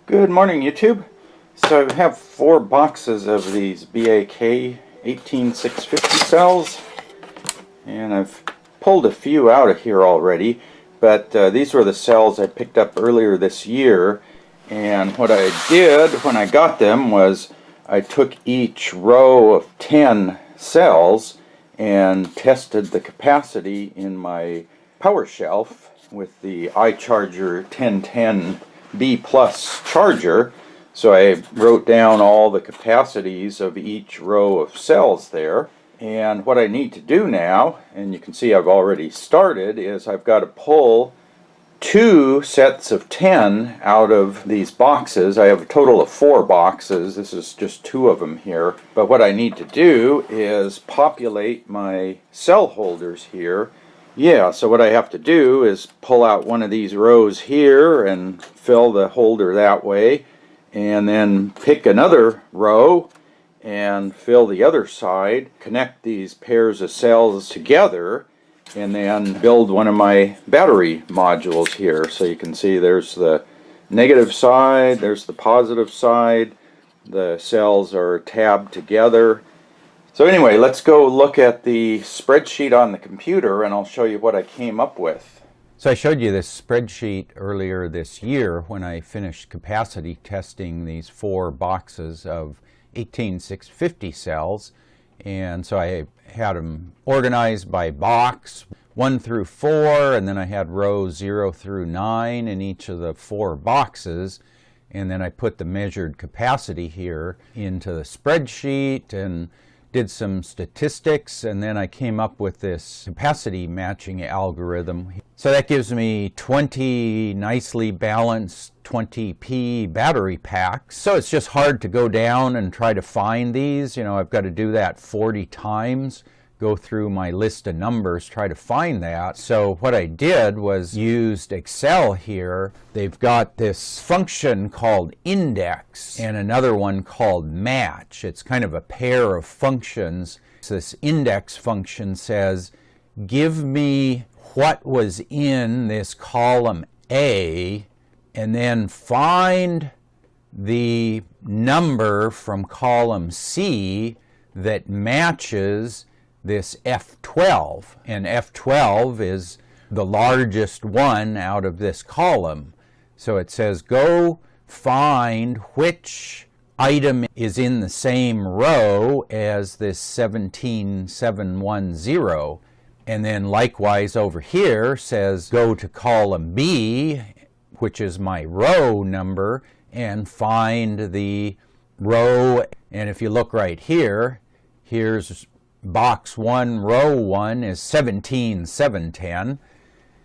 Good morning, YouTube. So I have 4 boxes of these BAK 18650 cells, and I've pulled a few out of here already, but these were the cells I picked up earlier this year. And what I did when I got them was I took each row of 10 cells and tested the capacity in my power shelf with the iCharger 1010B Plus charger. So I wrote down all the capacities of each row of cells there. And what I need to do now, and you can see I've already started, is I've got to pull 2 sets of 10 out of these boxes. I have a total of 4 boxes. This is just 2 of them here. But what I need to do is populate my cell holders here. Yeah, so what I have to do is pull out one of these rows here and fill the holder that way, and then pick another row and fill the other side, connect these pairs of cells together, and then build one of my battery modules here. So you can see there's the negative side, there's the positive side. The cells are tabbed together. So anyway, let's go look at the spreadsheet on the computer and I'll show you what I came up with. So I showed you this spreadsheet earlier this year when I finished capacity testing these 4 boxes of 18650 cells. And so I had them organized by box 1 through 4, and then I had rows 0 through 9 in each of the 4 boxes. And then I put the measured capacity here into the spreadsheet and did some statistics, and then I came up with this capacity matching algorithm. So that gives me 20 nicely balanced 20p battery packs. So it's just hard to go down and try to find these. You know, I've got to do that 40 times, go through my list of numbers, try to find that. So what I did was used Excel here. They've got this function called index and another one called match. It's kind of a pair of functions. So this index function says, give me what was in this column A, and then find the number from column C that matches this F12, and F12 is the largest one out of this column. So it says go find which item is in the same row as this 17710, and then likewise over here says go to column B, which is my row number, and find the row. And if you look right here, here's box 1, row 1 is 17710,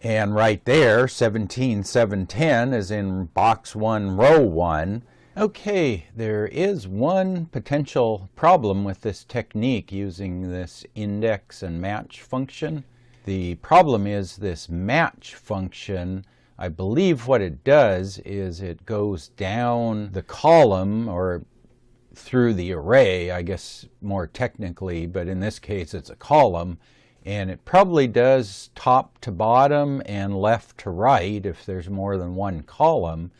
and right there 17710 is in box 1, row 1. Okay, there is one potential problem with this technique using this index and match function. The problem is this match function, I believe what it does is it goes down the column, or through the array, I guess more technically, but in this case it's a column, and it probably does top to bottom and left to right if there's more than one column.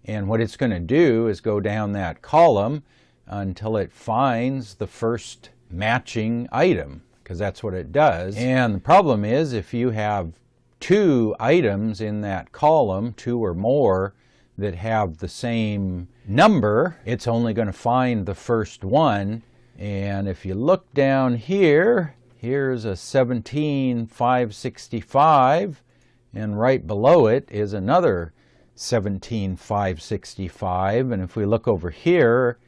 And what it's going to do is go down that column until it finds the first matching item, because that's what it does. And the problem is if you have 2 items in that column, 2 or more, that have the same number, it's only going to find the first one. And if you look down here, here's a 17565, and right below it is another 17565. And if we look over here,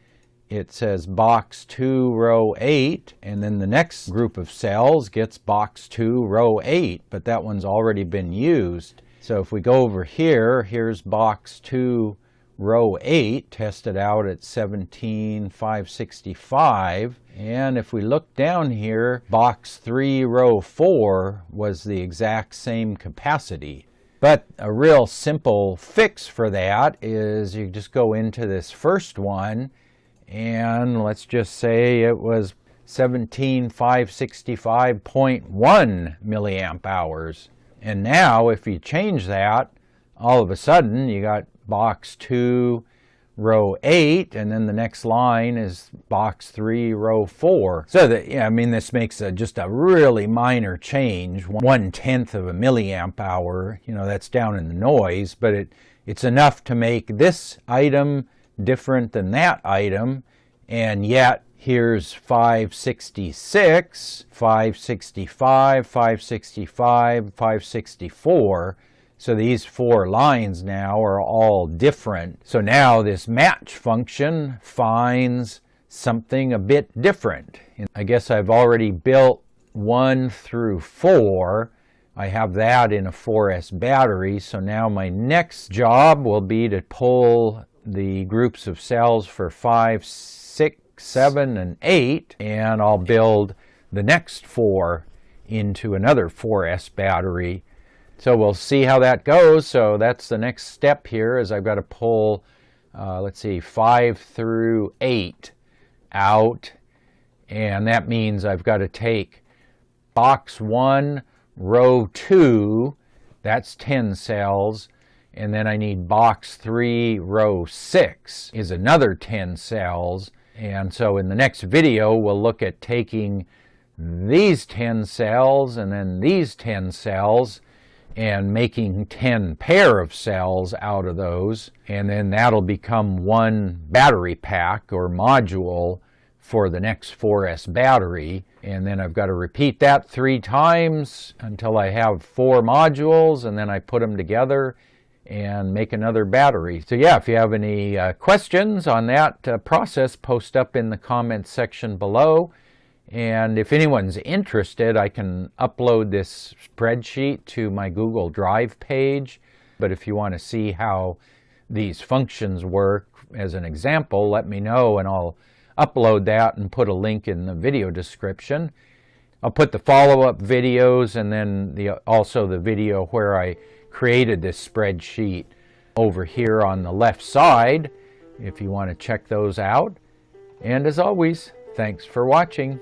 it says box 2, row 8, and then the next group of cells gets box 2, row 8, but that one's already been used. So if we go over here, here's box 2, row 8, tested out at 17565. And if we look down here, box 3, row 4 was the exact same capacity. But a real simple fix for that is you just go into this first one, and let's just say it was 17565.1 milliamp hours. And now if you change that, all of a sudden you got box 2, row 8, and then the next line is box 3, row 4. So that, yeah, I mean, this makes just a really minor change, 1/10 of a milliamp hour. You know, that's down in the noise, but it's enough to make this item different than that item, and yet here's 566, 565, 565, 564. So these 4 lines now are all different. So now this match function finds something a bit different. I guess I've already built 1 through 4. I have that in a 4S battery. So now my next job will be to pull the groups of cells for 5, 6, 7, and 8, and I'll build the next 4 into another 4S battery. So we'll see how that goes. So that's the next step here, is I've got to pull, let's see, 5 through 8 out. And that means I've got to take box 1, row 2, that's 10 cells. And then I need box 3, row 6 is another 10 cells. And so in the next video, we'll look at taking these 10 cells and then these 10 cells and making 10 pair of cells out of those, and then that'll become one battery pack or module for the next 4S battery. And then I've got to repeat that 3 times until I have 4 modules, and then I put them together and make another battery. So yeah, if you have any questions on that process, post up in the comments section below. And if anyone's interested, I can upload this spreadsheet to my Google Drive page. But if you want to see how these functions work as an example, let me know and I'll upload that and put a link in the video description. I'll put the follow-up videos and then also the video where I created this spreadsheet over here on the left side if you want to check those out. And as always, thanks for watching.